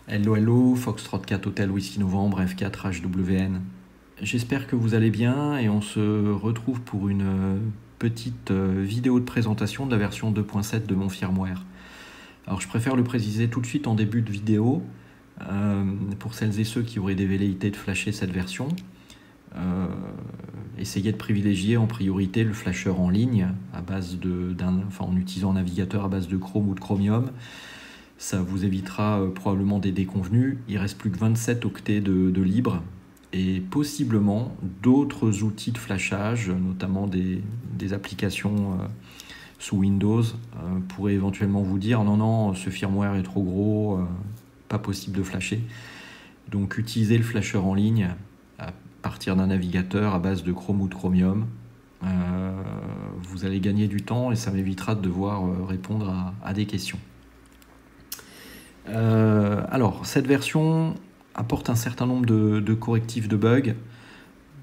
Hello, hello, Foxtrot 4 Hotel Whisky Novembre F4 HWN. J'espère que vous allez bien et on se retrouve pour une petite vidéo de présentation de la version 2.7 de mon firmware. Alors je préfère le préciser tout de suite en début de vidéo pour celles et ceux qui auraient des velléités de flasher cette version. Essayez de privilégier en priorité le flasher en ligne à base en utilisant un navigateur à base de Chrome ou de Chromium. Ça vous évitera probablement des déconvenus. Il reste plus que 27 octets de libre et possiblement d'autres outils de flashage, notamment des applications sous Windows, pourraient éventuellement vous dire non, ce firmware est trop gros, pas possible de flasher. Donc utilisez le flasher en ligne à partir d'un navigateur à base de Chrome ou de Chromium. Vous allez gagner du temps et ça m'évitera de devoir répondre à des questions. Alors, cette version apporte un certain nombre de correctifs de bugs.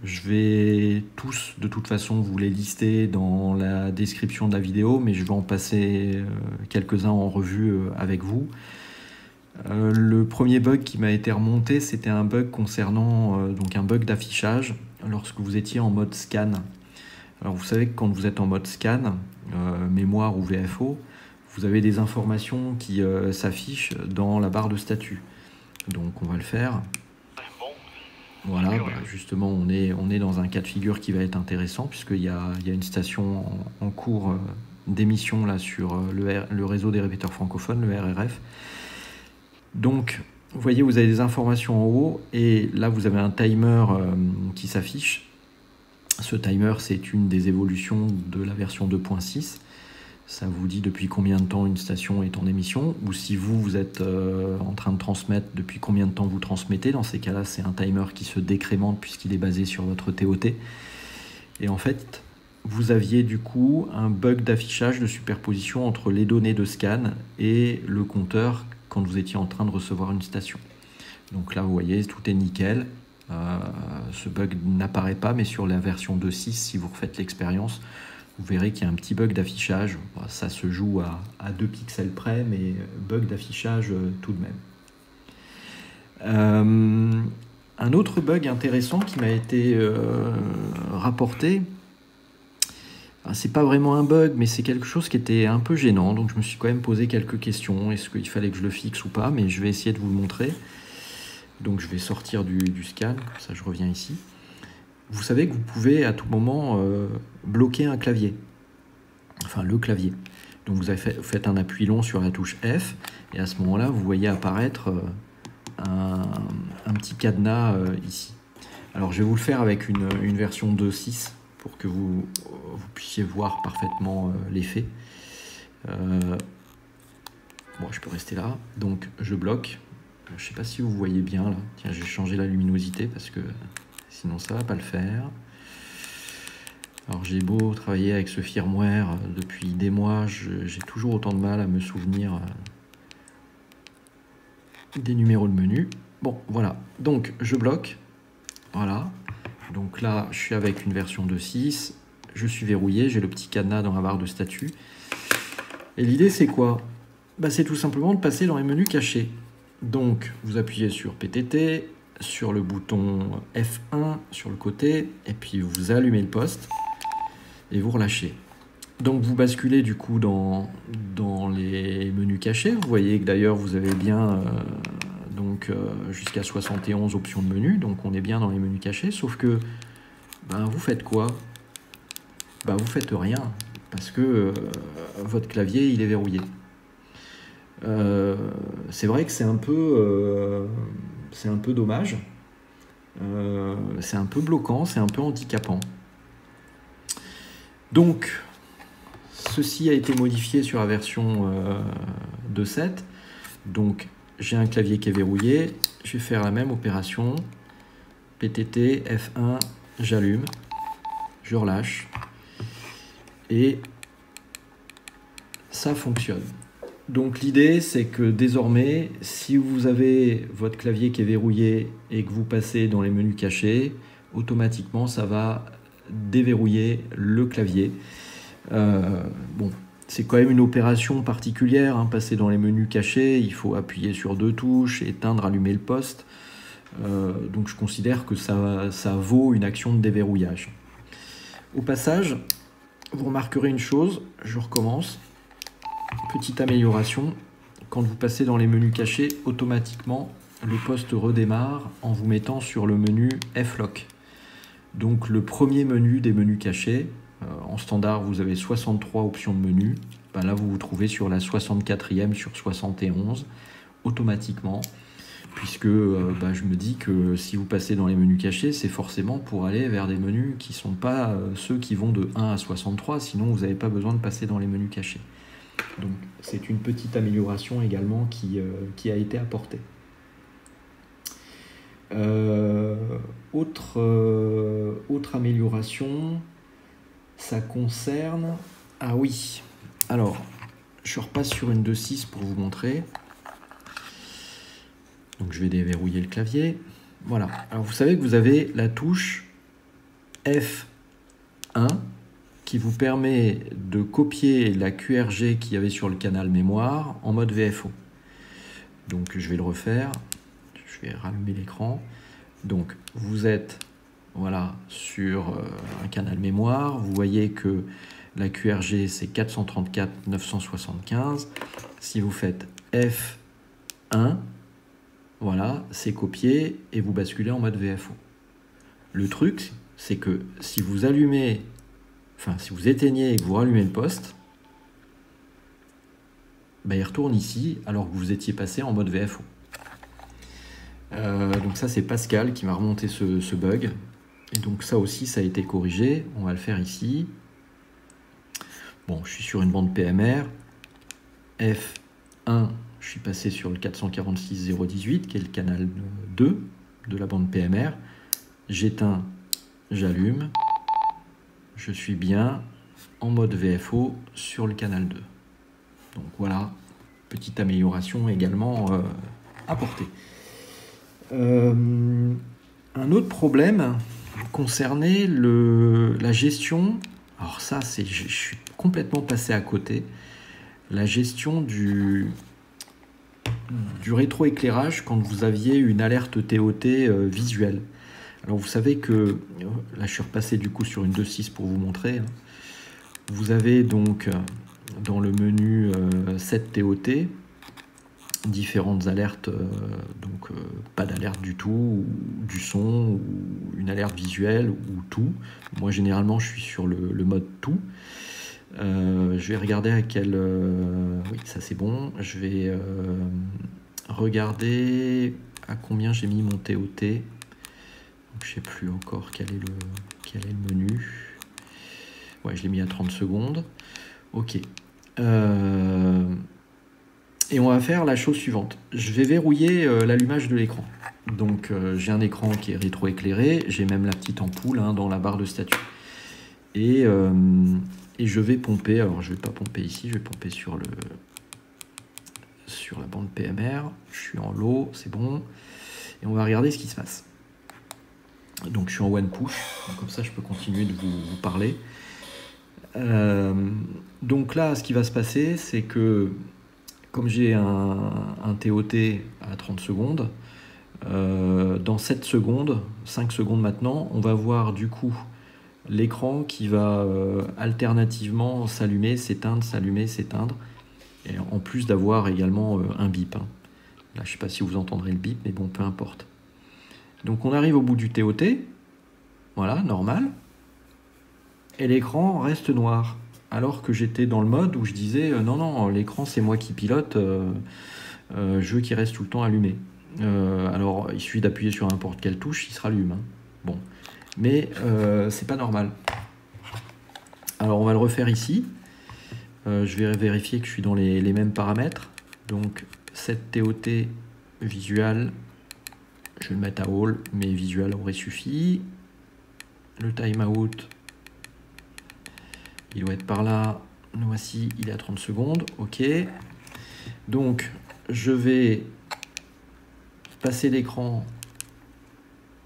Je vais tous, de toute façon, vous les lister dans la description de la vidéo, mais je vais en passer quelques-uns en revue avec vous. Le premier bug qui m'a été remonté, c'était un bug concernant donc un bug d'affichage lorsque vous étiez en mode scan. Alors, vous savez que quand vous êtes en mode scan, mémoire ou VFO, vous avez des informations qui s'affichent dans la barre de statut. Donc on va le faire. Voilà, justement on est dans un cas de figure qui va être intéressant puisqu'il y a une station en cours d'émission là sur le réseau des répéteurs francophones, le RRF. Donc vous voyez, vous avez des informations en haut et là vous avez un timer qui s'affiche. Ce timer, c'est une des évolutions de la version 2.6. Ça vous dit depuis combien de temps une station est en émission, ou si vous êtes en train de transmettre, depuis combien de temps vous transmettez. Dans ces cas-là, c'est un timer qui se décrémente puisqu'il est basé sur votre TOT. Et en fait, vous aviez du coup un bug d'affichage de superposition entre les données de scan et le compteur quand vous étiez en train de recevoir une station. Donc là, vous voyez, tout est nickel. Ce bug n'apparaît pas, mais sur la version 2.6, si vous refaites l'expérience, vous verrez qu'il y a un petit bug d'affichage. Ça se joue à 2 pixels près, mais bug d'affichage tout de même. Un autre bug intéressant qui m'a été rapporté, c'est pas vraiment un bug, mais c'est quelque chose qui était un peu gênant. Donc je me suis quand même posé quelques questions. Est-ce qu'il fallait que je le fixe ou pas? Mais je vais essayer de vous le montrer. Donc je vais sortir du scan, ça je reviens ici. Vous savez que vous pouvez à tout moment bloquer un clavier, enfin le clavier. Donc vous faites un appui long sur la touche F et à ce moment-là, vous voyez apparaître un petit cadenas ici. Alors je vais vous le faire avec une version 2.6 pour que vous puissiez voir parfaitement l'effet. Bon, je peux rester là. Donc je bloque. Je ne sais pas si vous voyez bien là. Tiens, j'ai changé la luminosité parce que sinon ça va pas le faire. Alors j'ai beau travailler avec ce firmware depuis des mois, j'ai toujours autant de mal à me souvenir des numéros de menu. Bon, voilà. Donc je bloque. Voilà. Donc là, je suis avec une version 2.6. Je suis verrouillé. J'ai le petit cadenas dans la barre de statut. Et l'idée, c'est quoi? C'est tout simplement de passer dans les menus cachés. Donc, vous appuyez sur PTT, sur le bouton F1 sur le côté, et puis vous allumez le poste et vous relâchez. Donc vous basculez du coup dans les menus cachés. Vous voyez que d'ailleurs vous avez bien jusqu'à 71 options de menu, donc on est bien dans les menus cachés, sauf que vous faites quoi? Vous faites rien, parce que votre clavier il est verrouillé. C'est vrai que c'est un peu dommage, c'est un peu bloquant, c'est un peu handicapant. Donc, ceci a été modifié sur la version 2.7. Donc, j'ai un clavier qui est verrouillé. Je vais faire la même opération. PTT, F1, j'allume, je relâche. Et ça fonctionne. Donc l'idée, c'est que désormais, si vous avez votre clavier qui est verrouillé et que vous passez dans les menus cachés, automatiquement, ça va déverrouiller le clavier. Bon, c'est quand même une opération particulière, hein, passer dans les menus cachés, il faut appuyer sur 2 touches, éteindre, allumer le poste. Donc je considère que ça vaut une action de déverrouillage. Au passage, vous remarquerez une chose, je recommence. Petite amélioration, quand vous passez dans les menus cachés, automatiquement le poste redémarre en vous mettant sur le menu F-Lock. Donc le premier menu des menus cachés, en standard vous avez 63 options de menu, ben là vous vous trouvez sur la 64e sur 71 automatiquement, puisque je me dis que si vous passez dans les menus cachés, c'est forcément pour aller vers des menus qui ne sont pas ceux qui vont de 1 à 63, sinon vous n'avez pas besoin de passer dans les menus cachés. Donc c'est une petite amélioration également qui a été apportée. Autre amélioration, ça concerne... Ah oui, alors je repasse sur une 2.6 pour vous montrer. Donc je vais déverrouiller le clavier. Voilà, alors vous savez que vous avez la touche F1 qui vous permet de copier la QRG qu'il y avait sur le canal mémoire en mode VFO. Donc je vais le refaire. Je vais rallumer l'écran. Donc vous êtes voilà, sur un canal mémoire. Vous voyez que la QRG c'est 434 975. Si vous faites F1, voilà, c'est copié et vous basculez en mode VFO. Le truc, c'est que si vous allumez, si vous éteignez et que vous rallumez le poste, il retourne ici alors que vous étiez passé en mode VFO. Donc ça c'est Pascal qui m'a remonté ce bug, et donc ça aussi ça a été corrigé. On va le faire ici. Bon, je suis sur une bande PMR F1, je suis passé sur le 446.018 qui est le canal 2 de la bande PMR. J'éteins, j'allume, je suis bien en mode VFO sur le canal 2. Donc voilà, petite amélioration également apportée. Un autre problème concernait la gestion. Alors ça, je suis complètement passé à côté. La gestion du rétroéclairage quand vous aviez une alerte TOT visuelle. Alors vous savez que, là je suis repassé du coup sur une 2.6 pour vous montrer. Hein. Vous avez donc dans le menu 7 TOT, différentes alertes, pas d'alerte du tout, ou du son, ou une alerte visuelle, ou tout. Moi généralement je suis sur le mode tout. Je vais regarder à quel... oui, ça c'est bon. Je vais regarder à combien j'ai mis mon TOT. Donc, je sais plus encore quel est le menu. Ouais, je l'ai mis à 30 secondes. Ok. Et on va faire la chose suivante. Je vais verrouiller l'allumage de l'écran. Donc j'ai un écran qui est rétroéclairé, j'ai même la petite ampoule dans la barre de statut. Et je vais pomper, alors je ne vais pas pomper ici, je vais pomper sur la bande PMR. Je suis en low, c'est bon. Et on va regarder ce qui se passe. Donc je suis en one push, donc comme ça je peux continuer de vous parler. Donc là, ce qui va se passer, c'est que comme j'ai un TOT à 30 secondes, dans 7 secondes, 5 secondes maintenant, on va voir du coup l'écran qui va alternativement s'allumer, s'éteindre, s'allumer, s'éteindre, et en plus d'avoir également un bip. Hein. Là, je ne sais pas si vous entendrez le bip, mais bon, peu importe. Donc on arrive au bout du TOT, voilà, normal, et l'écran reste noir. Alors que j'étais dans le mode où je disais non, l'écran c'est moi qui pilote, je veux qu'il reste tout le temps allumé. Alors il suffit d'appuyer sur n'importe quelle touche, il se rallume. Hein. Bon, mais c'est pas normal. Alors on va le refaire ici. Je vais vérifier que je suis dans les mêmes paramètres. Donc cette TOT visual, je vais le mettre à all, mais visual aurait suffi. Le timeout, il doit être par là. Voici, il est à 30 secondes. OK. Donc, je vais passer l'écran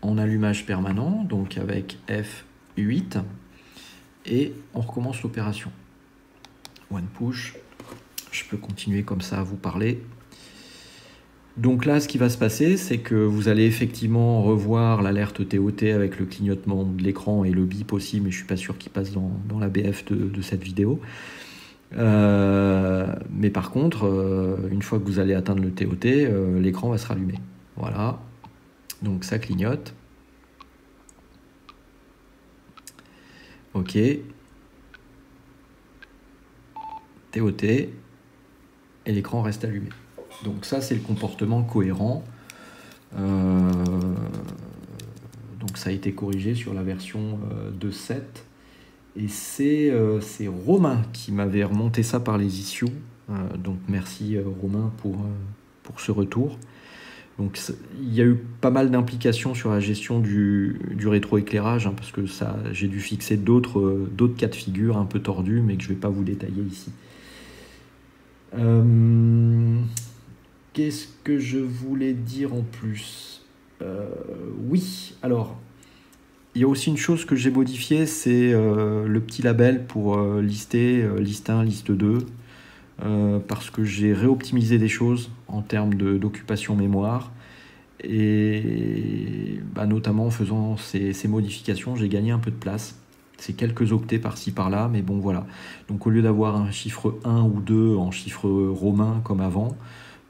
en allumage permanent, donc avec F8, et on recommence l'opération. One push. Je peux continuer comme ça à vous parler. Donc là, ce qui va se passer, c'est que vous allez effectivement revoir l'alerte TOT avec le clignotement de l'écran et le bip aussi, mais je ne suis pas sûr qu'il passe dans la BF de cette vidéo. Mais par contre, une fois que vous allez atteindre le TOT, l'écran va se rallumer. Voilà. Donc ça clignote. OK. TOT. Et l'écran reste allumé. Donc ça, c'est le comportement cohérent. Donc ça a été corrigé sur la version 2.7. Et c'est Romain qui m'avait remonté ça par les issues. Donc merci Romain pour ce retour. Donc il y a eu pas mal d'implications sur la gestion du rétroéclairage, hein, parce que j'ai dû fixer d'autres cas de figure un peu tordus, mais que je ne vais pas vous détailler ici. Qu'est-ce que je voulais dire en plus? Oui, alors, il y a aussi une chose que j'ai modifiée, c'est le petit label pour lister, liste 1, liste 2, parce que j'ai réoptimisé des choses en termes d'occupation mémoire, et notamment en faisant ces modifications, j'ai gagné un peu de place. C'est quelques octets par-ci par-là, mais bon voilà. Donc au lieu d'avoir un chiffre 1 ou 2 en chiffre romain comme avant,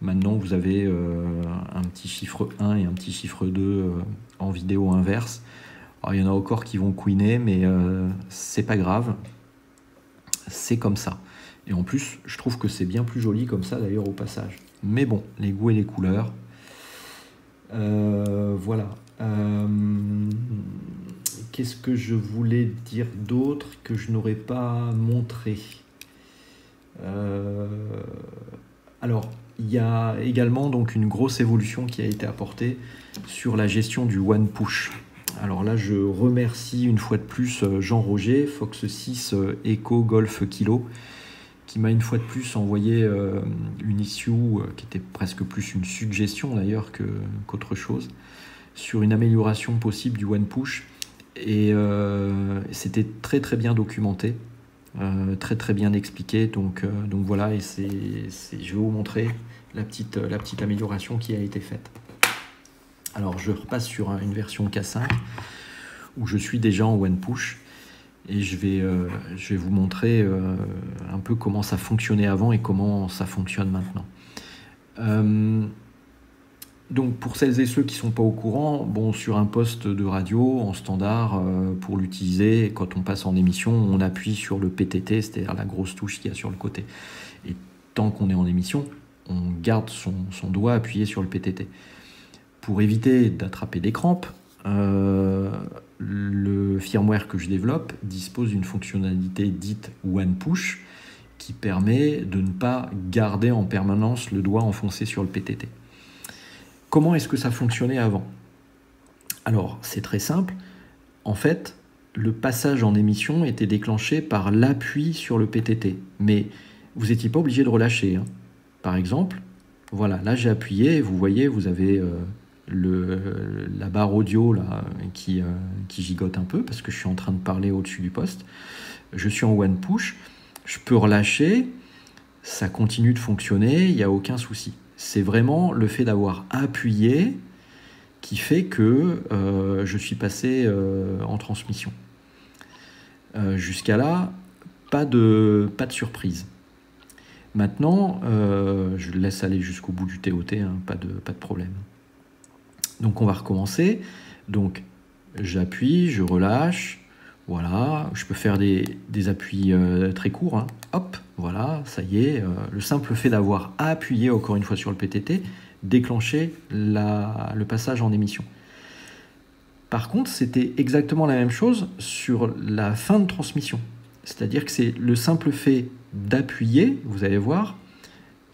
maintenant vous avez un petit chiffre 1 et un petit chiffre 2 en vidéo inverse. Alors, il y en a encore qui vont couiner, mais c'est pas grave. C'est comme ça. Et en plus, je trouve que c'est bien plus joli comme ça d'ailleurs au passage. Mais bon, les goûts et les couleurs. Voilà. Qu'est-ce que je voulais dire d'autre que je n'aurais pas montré? Alors, il y a également donc une grosse évolution qui a été apportée sur la gestion du one push. Alors là, je remercie une fois de plus Jean-Roger, Fox 6 Echo Golf Kilo, qui m'a une fois de plus envoyé une issue qui était presque plus une suggestion d'ailleurs qu'autre chose, sur une amélioration possible du one push. Et c'était très très bien documenté, très très bien expliqué. Donc voilà, et je vais vous montrer la petite amélioration qui a été faite. Alors je repasse sur une version K5 où je suis déjà en one push. Et je vais vous montrer un peu comment ça fonctionnait avant et comment ça fonctionne maintenant. Donc pour celles et ceux qui ne sont pas au courant, bon, sur un poste de radio en standard, pour l'utiliser, quand on passe en émission, on appuie sur le PTT, c'est-à-dire la grosse touche qu'il y a sur le côté. Et tant qu'on est en émission, on garde son doigt appuyé sur le PTT. Pour éviter d'attraper des crampes, le firmware que je développe dispose d'une fonctionnalité dite One Push qui permet de ne pas garder en permanence le doigt enfoncé sur le PTT. Comment est-ce que ça fonctionnait avant? Alors, c'est très simple. En fait, le passage en émission était déclenché par l'appui sur le PTT. Mais vous n'étiez pas obligé de relâcher, hein. Par exemple, voilà, là j'ai appuyé, vous voyez, vous avez la barre audio là, qui gigote un peu parce que je suis en train de parler au-dessus du poste. Je suis en one push, je peux relâcher, ça continue de fonctionner, il n'y a aucun souci. C'est vraiment le fait d'avoir appuyé qui fait que je suis passé en transmission. Jusqu'à là, pas de surprise. Maintenant, je le laisse aller jusqu'au bout du TOT, hein, pas de problème. Donc on va recommencer. Donc j'appuie, je relâche, voilà, je peux faire des appuis très courts, hein. Hop, voilà, ça y est, le simple fait d'avoir appuyé encore une fois sur le PTT déclenchait le passage en émission. Par contre, c'était exactement la même chose sur la fin de transmission. C'est-à-dire que c'est le simple fait d'appuyer, vous allez voir,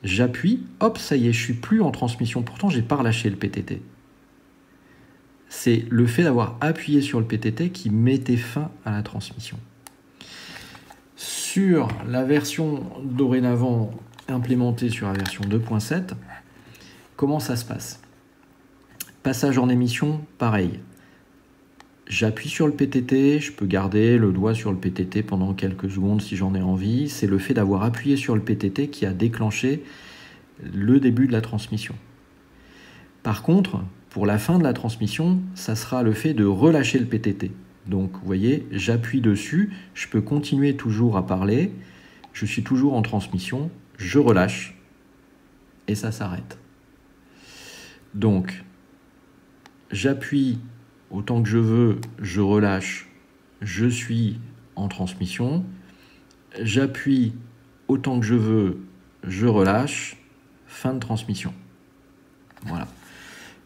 j'appuie, hop, ça y est, je suis plus en transmission. Pourtant, j'ai pas relâché le PTT. C'est le fait d'avoir appuyé sur le PTT qui mettait fin à la transmission. Sur la version dorénavant implémentée sur la version 2.7, comment ça se passe? Passage en émission, pareil. J'appuie sur le PTT, je peux garder le doigt sur le PTT pendant quelques secondes si j'en ai envie. C'est le fait d'avoir appuyé sur le PTT qui a déclenché le début de la transmission. Par contre, pour la fin de la transmission, ça sera le fait de relâcher le PTT. Donc, vous voyez, j'appuie dessus, je peux continuer toujours à parler, je suis toujours en transmission, je relâche, et ça s'arrête. Donc, j'appuie autant que je veux, je relâche, je suis en transmission, j'appuie autant que je veux, je relâche, fin de transmission. Voilà.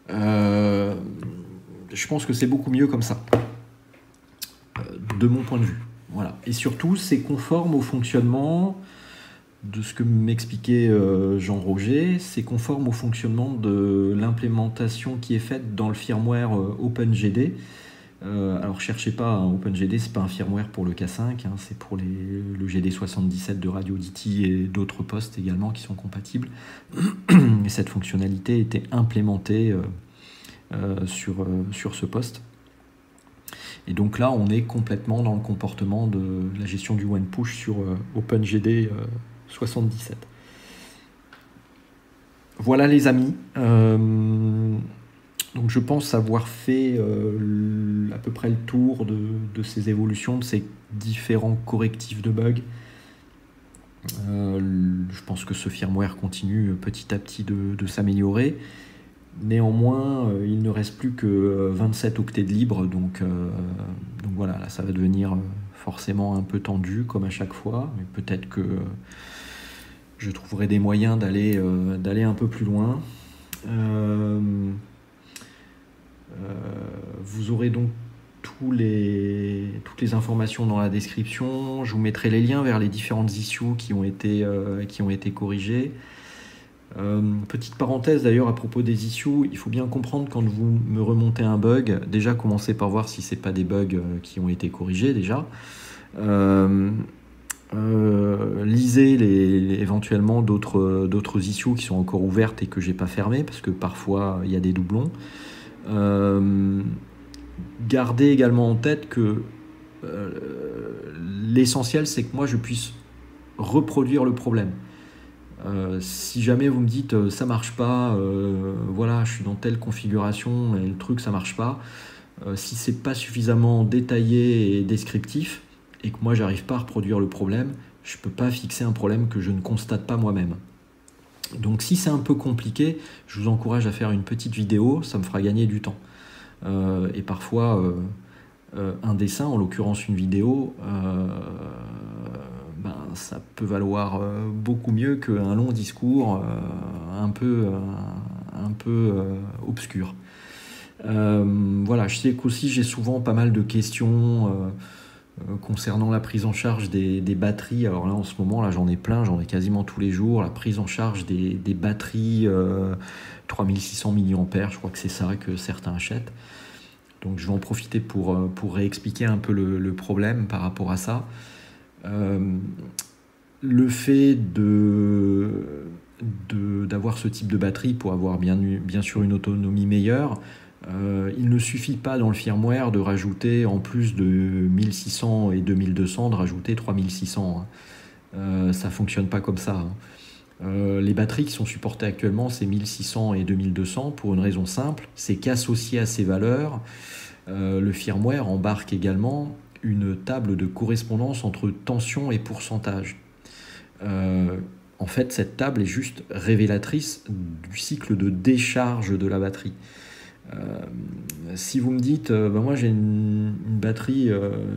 Je pense que c'est beaucoup mieux comme ça, de mon point de vue. Voilà. Et surtout, c'est conforme au fonctionnement de ce que m'expliquait Jean-Roger, c'est conforme au fonctionnement de l'implémentation qui est faite dans le firmware OpenGD. Alors cherchez pas, hein, OpenGD c'est pas un firmware pour le K5, hein, c'est pour le GD77 de Radio DT et d'autres postes également qui sont compatibles. Et cette fonctionnalité était implémentée sur ce poste. Et donc là on est complètement dans le comportement de la gestion du one push sur OpenGD 77. Voilà les amis. Donc je pense avoir fait à peu près le tour de ces évolutions, de ces différents correctifs de bugs. Je pense que ce firmware continue petit à petit de s'améliorer. Néanmoins, il ne reste plus que 27 octets de libre, donc voilà, là ça va devenir forcément un peu tendu comme à chaque fois, mais peut-être que je trouverai des moyens d'aller un peu plus loin. Vous aurez donc toutes les informations dans la description. Je vous mettrai les liens vers les différentes issues qui ont été corrigées. Petite parenthèse d'ailleurs à propos des issues, il faut bien comprendre quand vous me remontez un bug, déjà commencez par voir si c'est pas des bugs qui ont été corrigés déjà. Lisez éventuellement d'autres issues qui sont encore ouvertes et que j'ai pas fermées parce que parfois il y a des doublons. Gardez également en tête que l'essentiel c'est que moi je puisse reproduire le problème. Si jamais vous me dites ça marche pas, voilà, je suis dans telle configuration et le truc ça marche pas, si c'est pas suffisamment détaillé et descriptif et que moi j'arrive pas à reproduire le problème, je peux pas fixer un problème que je ne constate pas moi-même. Donc si c'est un peu compliqué, je vous encourage à faire une petite vidéo, ça me fera gagner du temps. Et parfois un dessin, en l'occurrence une vidéo, ça peut valoir beaucoup mieux qu'un long discours un peu obscur. Voilà, je sais qu'aussi j'ai souvent pas mal de questions concernant la prise en charge des batteries. Alors là en ce moment là j'en ai plein, j'en ai quasiment tous les jours. La prise en charge des batteries 3600 mAh, je crois que c'est ça que certains achètent. Donc je vais en profiter pour réexpliquer un peu le problème par rapport à ça. Le fait d'avoir ce type de batterie pour avoir bien sûr une autonomie meilleure, il ne suffit pas dans le firmware de rajouter en plus de 1600 et 2200 de rajouter 3600. Ça fonctionne pas comme ça. Les batteries qui sont supportées actuellement c'est 1600 et 2200 pour une raison simple, c'est qu'associé à ces valeurs, le firmware embarque également une table de correspondance entre tension et pourcentage. En fait, cette table est juste révélatrice du cycle de décharge de la batterie. Si vous me dites, moi j'ai une batterie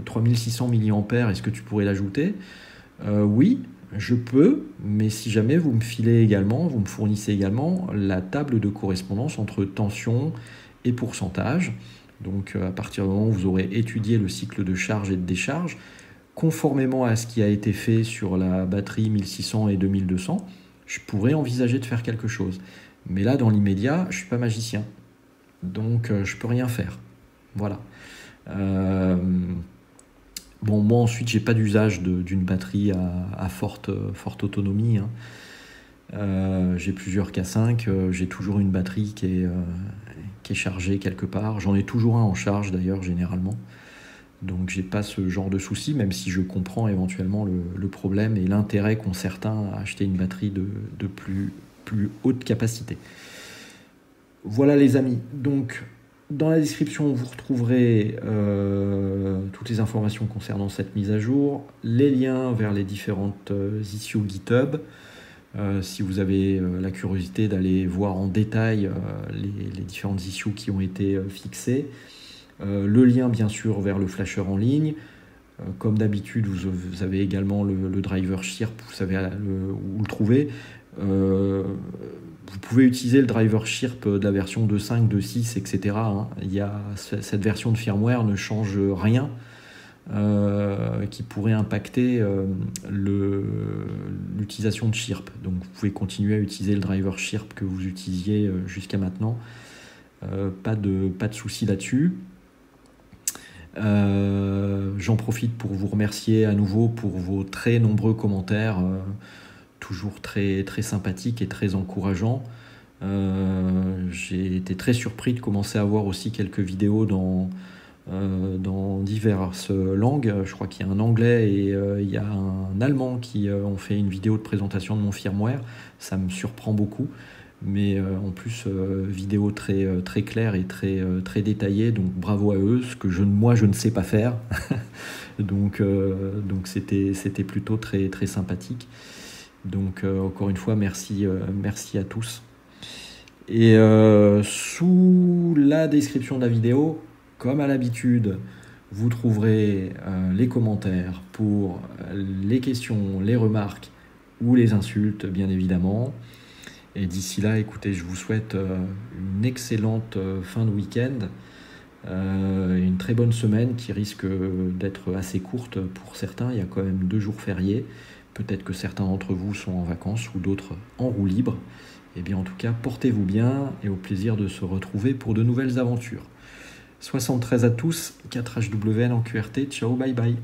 3600 mAh, est-ce que tu pourrais l'ajouter ? Oui, je peux, mais si jamais vous me fournissez également la table de correspondance entre tension et pourcentage. Donc à partir du moment où vous aurez étudié le cycle de charge et de décharge, conformément à ce qui a été fait sur la batterie 1600 et 2200, je pourrais envisager de faire quelque chose. Mais là, dans l'immédiat, je ne suis pas magicien. Donc je ne peux rien faire. Voilà. Bon, moi ensuite, j'ai pas d'usage d'une batterie à forte autonomie. J'ai plusieurs K5, j'ai toujours une batterie qui qui est chargé quelque part. J'en ai toujours un en charge d'ailleurs généralement. Donc j'ai pas ce genre de souci, même si je comprends éventuellement le problème et l'intérêt qu'ont certains à acheter une batterie de plus haute capacité. Voilà les amis, donc dans la description vous retrouverez toutes les informations concernant cette mise à jour, les liens vers les différentes issues GitHub, si vous avez la curiosité d'aller voir en détail les différentes issues qui ont été fixées. Le lien bien sûr vers le flasher en ligne. Comme d'habitude, vous avez également le driver Chirp, vous savez où le trouver. Vous pouvez utiliser le driver Chirp de la version 2.5, 2.6, etc. Cette version de firmware ne change rien qui pourrait impacter l'utilisation de Chirp. Donc vous pouvez continuer à utiliser le driver Chirp que vous utilisiez jusqu'à maintenant. Pas de souci là-dessus. J'en profite pour vous remercier à nouveau pour vos très nombreux commentaires, toujours très, très sympathiques et très encourageants. J'ai été très surpris de commencer à voir aussi quelques vidéos dans diverses langues. Je crois qu'il y a un anglais et il y a un allemand qui ont fait une vidéo de présentation de mon firmware. Ça me surprend beaucoup. Mais en plus vidéo très, très claire et très, très détaillée, donc bravo à eux, ce que moi je ne sais pas faire. donc c'était plutôt très, très sympathique. Donc encore une fois merci à tous. Et sous la description de la vidéo, comme à l'habitude, vous trouverez les commentaires pour les questions, les remarques ou les insultes bien évidemment. Et d'ici là, écoutez, je vous souhaite une excellente fin de week-end, une très bonne semaine qui risque d'être assez courte pour certains. Il y a quand même 2 jours fériés. Peut-être que certains d'entre vous sont en vacances ou d'autres en roue libre. Et bien en tout cas, portez-vous bien et au plaisir de se retrouver pour de nouvelles aventures. 73 à tous, 4HWN en QRT. Ciao, bye bye.